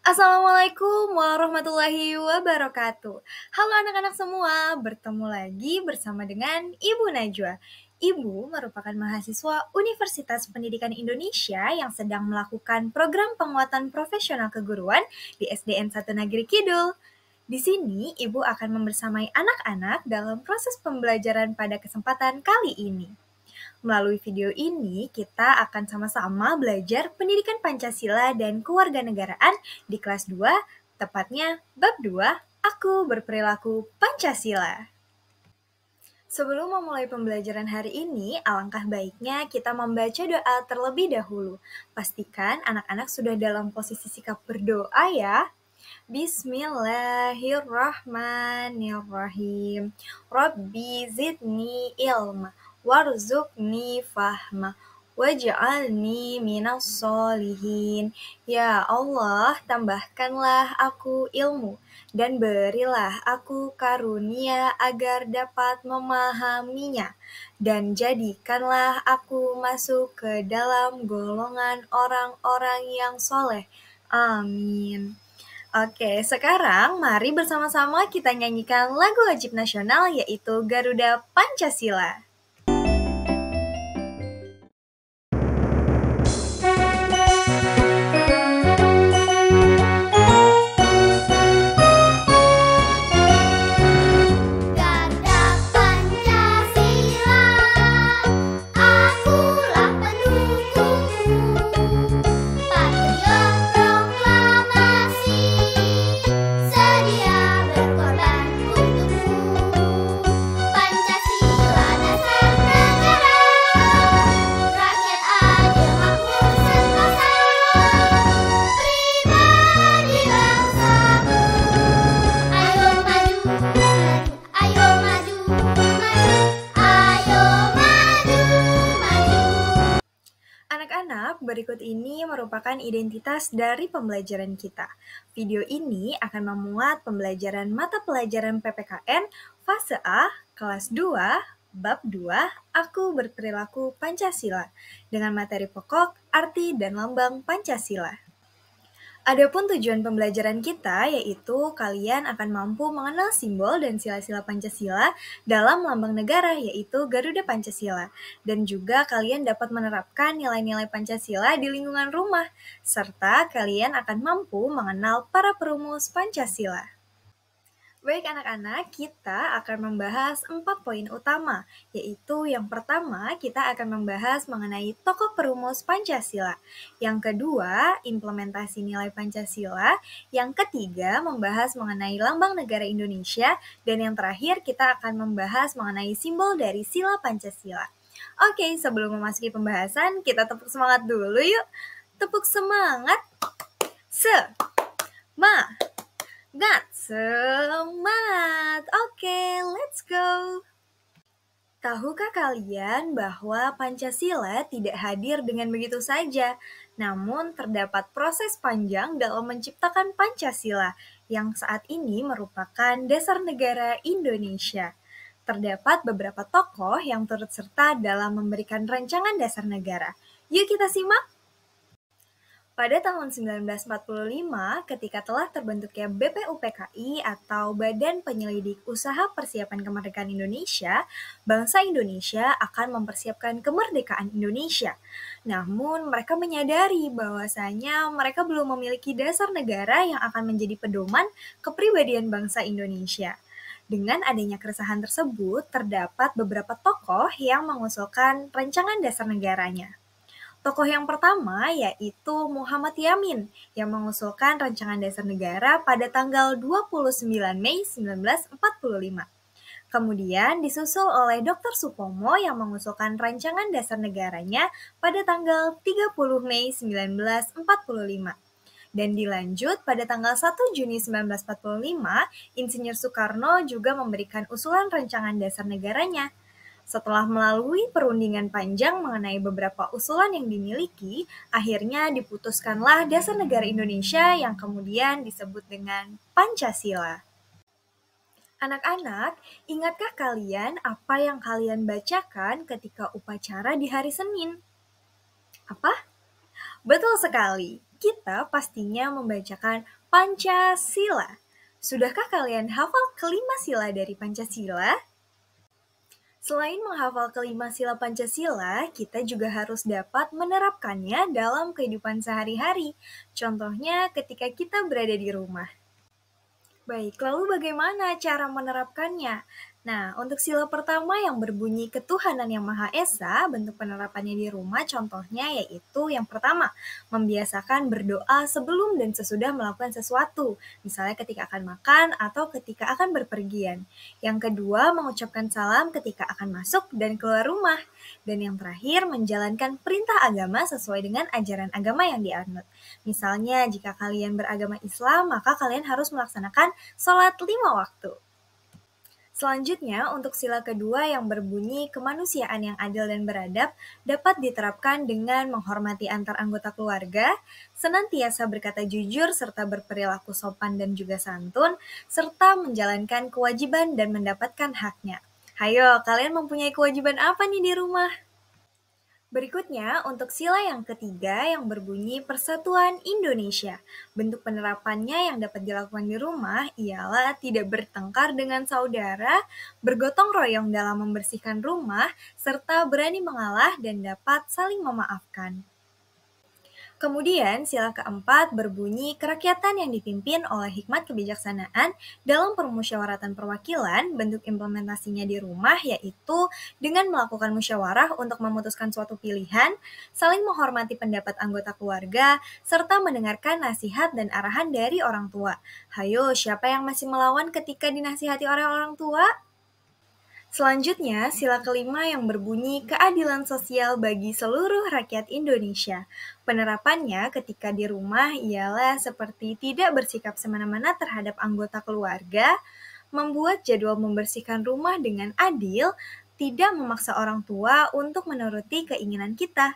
Assalamualaikum warahmatullahi wabarakatuh. Halo anak-anak semua, bertemu lagi bersama dengan Ibu Najwa. Ibu merupakan mahasiswa Universitas Pendidikan Indonesia yang sedang melakukan program penguatan profesional keguruan di SDN 1 Negeri Kidul. Di sini, Ibu akan membersamai anak-anak dalam proses pembelajaran pada kesempatan kali ini. Melalui video ini, kita akan sama-sama belajar pendidikan Pancasila dan kewarganegaraan di kelas 2, tepatnya bab 2, Aku Berperilaku Pancasila. Sebelum memulai pembelajaran hari ini, alangkah baiknya kita membaca doa terlebih dahulu. Pastikan anak-anak sudah dalam posisi sikap berdoa ya. Bismillahirrahmanirrahim. Rabbi zidni ilma warzuqni fahma waj'alni minas solihin. Ya Allah, tambahkanlah aku ilmu dan berilah aku karunia agar dapat memahaminya, dan jadikanlah aku masuk ke dalam golongan orang-orang yang soleh. Amin. Oke, sekarang mari bersama-sama kita nyanyikan lagu wajib nasional yaitu Garuda Pancasila. Anak-anak, berikut ini merupakan identitas dari pembelajaran kita. Video ini akan memuat pembelajaran mata pelajaran PPKN fase A, kelas 2, bab 2, Aku Berperilaku Pancasila, dengan materi pokok, arti dan lambang Pancasila. Adapun tujuan pembelajaran kita yaitu kalian akan mampu mengenal simbol dan sila-sila Pancasila dalam lambang negara yaitu Garuda Pancasila, dan juga kalian dapat menerapkan nilai-nilai Pancasila di lingkungan rumah, serta kalian akan mampu mengenal para perumus Pancasila. Baik anak-anak, kita akan membahas 4 poin utama, yaitu yang pertama kita akan membahas mengenai tokoh perumus Pancasila, yang kedua implementasi nilai Pancasila, yang ketiga membahas mengenai lambang negara Indonesia, dan yang terakhir kita akan membahas mengenai simbol dari sila Pancasila. Oke, sebelum memasuki pembahasan, kita tepuk semangat dulu yuk. Tepuk semangat. Semangat. Oke, let's go. Tahukah kalian bahwa Pancasila tidak hadir dengan begitu saja, namun terdapat proses panjang dalam menciptakan Pancasila yang saat ini merupakan dasar negara Indonesia. Terdapat beberapa tokoh yang turut serta dalam memberikan rancangan dasar negara. Yuk kita simak. Pada tahun 1945, ketika telah terbentuknya BPUPKI atau Badan Penyelidik Usaha Persiapan Kemerdekaan Indonesia, bangsa Indonesia akan mempersiapkan kemerdekaan Indonesia. Namun, mereka menyadari bahwasanya mereka belum memiliki dasar negara yang akan menjadi pedoman kepribadian bangsa Indonesia. Dengan adanya keresahan tersebut, terdapat beberapa tokoh yang mengusulkan rancangan dasar negaranya. Tokoh yang pertama yaitu Muhammad Yamin yang mengusulkan rancangan dasar negara pada tanggal 29 Mei 1945. Kemudian disusul oleh Dr. Supomo yang mengusulkan rancangan dasar negaranya pada tanggal 30 Mei 1945. Dan dilanjut pada tanggal 1 Juni 1945, Insinyur Soekarno juga memberikan usulan rancangan dasar negaranya. Setelah melalui perundingan panjang mengenai beberapa usulan yang dimiliki, akhirnya diputuskanlah Dasar Negara Indonesia yang kemudian disebut dengan Pancasila. Anak-anak, ingatkah kalian apa yang kalian bacakan ketika upacara di hari Senin? Apa? Betul sekali. kita pastinya membacakan Pancasila. Sudahkah kalian hafal kelima sila dari Pancasila? Selain menghafal kelima sila Pancasila, kita juga harus dapat menerapkannya dalam kehidupan sehari-hari. Contohnya ketika kita berada di rumah. Baik, lalu bagaimana cara menerapkannya? Nah, untuk sila pertama yang berbunyi ketuhanan yang Maha Esa, bentuk penerapannya di rumah contohnya yaitu yang pertama, membiasakan berdoa sebelum dan sesudah melakukan sesuatu, misalnya ketika akan makan atau ketika akan berpergian. Yang kedua, mengucapkan salam ketika akan masuk dan keluar rumah. Dan yang terakhir, menjalankan perintah agama sesuai dengan ajaran agama yang dianut. Misalnya, jika kalian beragama Islam, maka kalian harus melaksanakan sholat 5 waktu. Selanjutnya, untuk sila kedua yang berbunyi kemanusiaan yang adil dan beradab dapat diterapkan dengan menghormati antar anggota keluarga, senantiasa berkata jujur serta berperilaku sopan dan juga santun, serta menjalankan kewajiban dan mendapatkan haknya. Hayo, kalian mempunyai kewajiban apa nih di rumah? Berikutnya, untuk sila yang ketiga yang berbunyi Persatuan Indonesia. Bentuk penerapannya yang dapat dilakukan di rumah ialah tidak bertengkar dengan saudara, bergotong royong dalam membersihkan rumah, serta berani mengalah dan dapat saling memaafkan. Kemudian, sila keempat berbunyi kerakyatan yang dipimpin oleh hikmat kebijaksanaan dalam permusyawaratan perwakilan. Bentuk implementasinya di rumah yaitu dengan melakukan musyawarah untuk memutuskan suatu pilihan, saling menghormati pendapat anggota keluarga, serta mendengarkan nasihat dan arahan dari orang tua. Hayo, siapa yang masih melawan ketika dinasihati oleh orang tua? Selanjutnya, sila kelima yang berbunyi keadilan sosial bagi seluruh rakyat Indonesia. Penerapannya ketika di rumah ialah seperti tidak bersikap semena-mena terhadap anggota keluarga, membuat jadwal membersihkan rumah dengan adil, tidak memaksa orang tua untuk menuruti keinginan kita.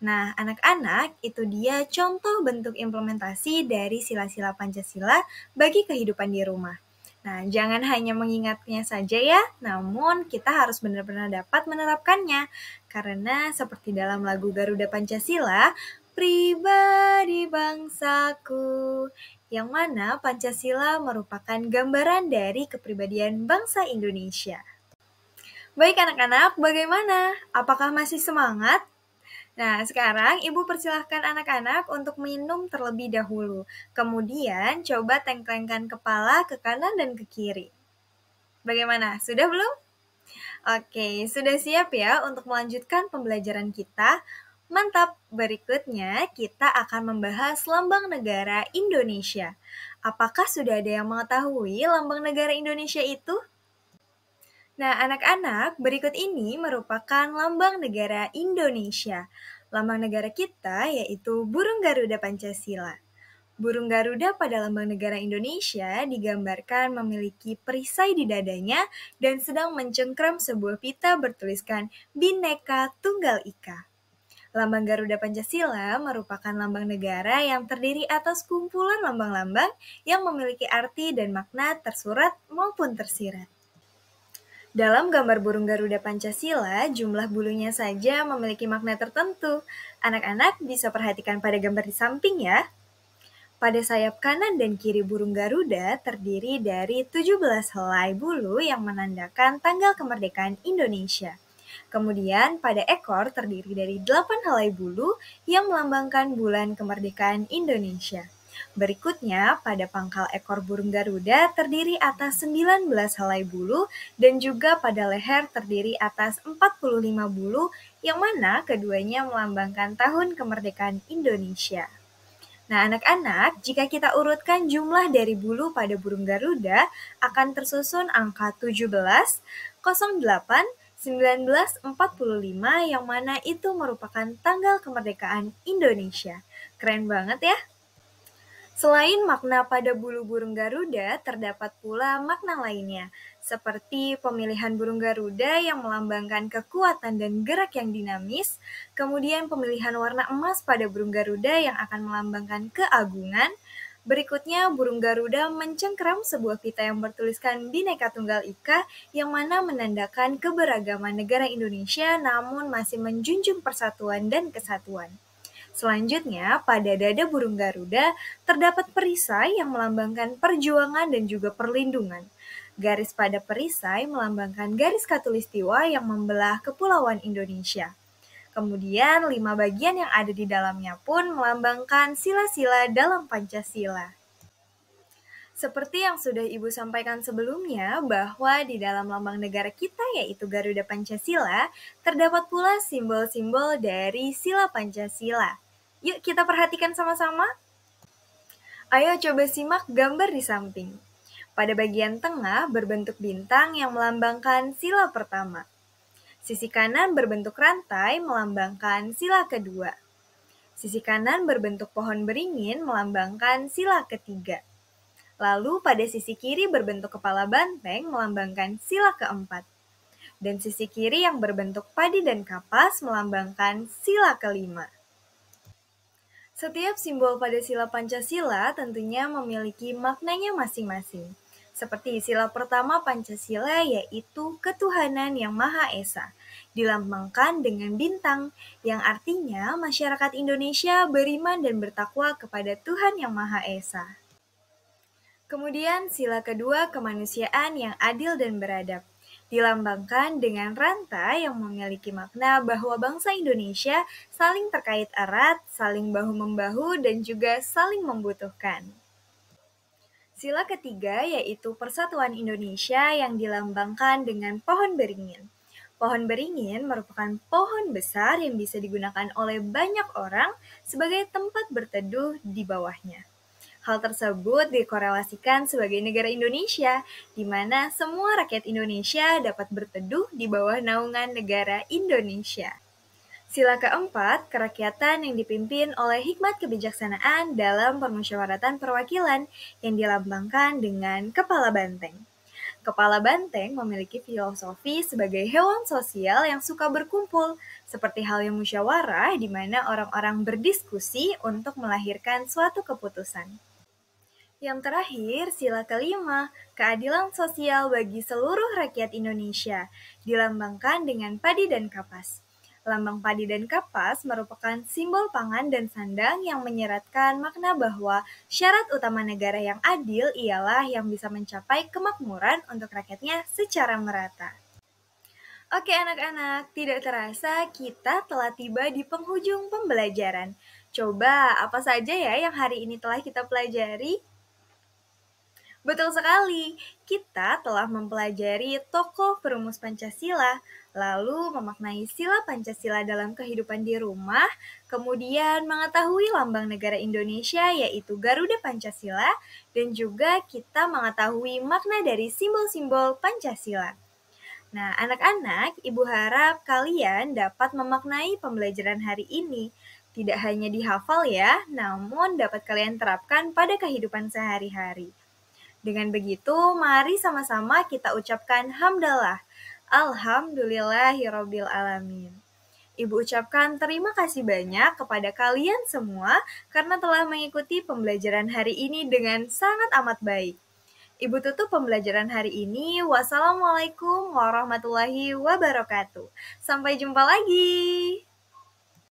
Nah, anak-anak, itu dia contoh bentuk implementasi dari sila-sila Pancasila bagi kehidupan di rumah. Nah, jangan hanya mengingatnya saja ya, namun kita harus benar-benar dapat menerapkannya. Karena seperti dalam lagu Garuda Pancasila, pribadi bangsaku, yang mana Pancasila merupakan gambaran dari kepribadian bangsa Indonesia. Baik anak-anak, bagaimana? Apakah masih semangat? Nah, sekarang Ibu persilahkan anak-anak untuk minum terlebih dahulu. Kemudian, coba tengklengkan kepala ke kanan dan ke kiri. Bagaimana? Sudah belum? Oke, sudah siap ya untuk melanjutkan pembelajaran kita? Mantap! Berikutnya, kita akan membahas lambang negara Indonesia. Apakah sudah ada yang mengetahui lambang negara Indonesia itu? Nah, anak-anak, berikut ini merupakan lambang negara Indonesia. Lambang negara kita yaitu burung Garuda Pancasila. Burung Garuda pada lambang negara Indonesia digambarkan memiliki perisai di dadanya dan sedang mencengkram sebuah pita bertuliskan Bhinneka Tunggal Ika. Lambang Garuda Pancasila merupakan lambang negara yang terdiri atas kumpulan lambang-lambang yang memiliki arti dan makna tersurat maupun tersirat. Dalam gambar burung Garuda Pancasila, jumlah bulunya saja memiliki makna tertentu. Anak-anak bisa perhatikan pada gambar di samping ya. Pada sayap kanan dan kiri burung Garuda terdiri dari 17 helai bulu yang menandakan tanggal kemerdekaan Indonesia. Kemudian pada ekor terdiri dari 8 helai bulu yang melambangkan bulan kemerdekaan Indonesia. Berikutnya, pada pangkal ekor burung Garuda terdiri atas 19 helai bulu dan juga pada leher terdiri atas 45 bulu yang mana keduanya melambangkan tahun kemerdekaan Indonesia. Nah, anak-anak, jika kita urutkan jumlah dari bulu pada burung Garuda, akan tersusun angka 17, 08, 1945 yang mana itu merupakan tanggal kemerdekaan Indonesia. Keren banget ya! Selain makna pada bulu burung Garuda, terdapat pula makna lainnya, seperti pemilihan burung Garuda yang melambangkan kekuatan dan gerak yang dinamis, kemudian pemilihan warna emas pada burung Garuda yang akan melambangkan keagungan, berikutnya burung Garuda mencengkram sebuah pita yang bertuliskan Bhinneka Tunggal Ika yang mana menandakan keberagaman negara Indonesia namun masih menjunjung persatuan dan kesatuan. Selanjutnya, pada dada burung Garuda terdapat perisai yang melambangkan perjuangan dan juga perlindungan. Garis pada perisai melambangkan garis khatulistiwa yang membelah kepulauan Indonesia. Kemudian, 5 bagian yang ada di dalamnya pun melambangkan sila-sila dalam Pancasila. Seperti yang sudah Ibu sampaikan sebelumnya, bahwa di dalam lambang negara kita yaitu Garuda Pancasila, terdapat pula simbol-simbol dari sila Pancasila. Yuk kita perhatikan sama-sama. Ayo coba simak gambar di samping. Pada bagian tengah berbentuk bintang yang melambangkan sila pertama. Sisi kanan berbentuk rantai melambangkan sila kedua. Sisi kanan berbentuk pohon beringin melambangkan sila ketiga. Lalu pada sisi kiri berbentuk kepala banteng melambangkan sila keempat. Dan sisi kiri yang berbentuk padi dan kapas melambangkan sila kelima. Setiap simbol pada sila Pancasila tentunya memiliki maknanya masing-masing. Seperti sila pertama Pancasila yaitu ketuhanan yang Maha Esa, dilambangkan dengan bintang, yang artinya masyarakat Indonesia beriman dan bertakwa kepada Tuhan yang Maha Esa. Kemudian sila kedua kemanusiaan yang adil dan beradab, dilambangkan dengan rantai yang memiliki makna bahwa bangsa Indonesia saling terkait erat, saling bahu-membahu, dan juga saling membutuhkan. Sila ketiga yaitu persatuan Indonesia yang dilambangkan dengan pohon beringin. Pohon beringin merupakan pohon besar yang bisa digunakan oleh banyak orang sebagai tempat berteduh di bawahnya. Hal tersebut dikorelasikan sebagai negara Indonesia, di mana semua rakyat Indonesia dapat berteduh di bawah naungan negara Indonesia. Sila keempat, kerakyatan yang dipimpin oleh hikmat kebijaksanaan dalam permusyawaratan perwakilan yang dilambangkan dengan kepala banteng. Kepala banteng memiliki filosofi sebagai hewan sosial yang suka berkumpul, seperti halnya musyawarah di mana orang-orang berdiskusi untuk melahirkan suatu keputusan. Yang terakhir, sila kelima, keadilan sosial bagi seluruh rakyat Indonesia, dilambangkan dengan padi dan kapas. Lambang padi dan kapas merupakan simbol pangan dan sandang yang menyeratkan makna bahwa syarat utama negara yang adil ialah yang bisa mencapai kemakmuran untuk rakyatnya secara merata. Oke anak-anak, tidak terasa kita telah tiba di penghujung pembelajaran. Coba apa saja ya yang hari ini telah kita pelajari? Betul sekali, kita telah mempelajari tokoh perumus Pancasila, lalu memaknai sila Pancasila dalam kehidupan di rumah, kemudian mengetahui lambang negara Indonesia yaitu Garuda Pancasila, dan juga kita mengetahui makna dari simbol-simbol Pancasila. Nah, anak-anak, Ibu harap kalian dapat memaknai pembelajaran hari ini. Tidak hanya dihafal ya, namun dapat kalian terapkan pada kehidupan sehari-hari. Dengan begitu, mari sama-sama kita ucapkan hamdalah. Alhamdulillahirabbil alamin. Ibu ucapkan terima kasih banyak kepada kalian semua karena telah mengikuti pembelajaran hari ini dengan sangat amat baik. Ibu tutup pembelajaran hari ini. Wassalamualaikum warahmatullahi wabarakatuh. Sampai jumpa lagi.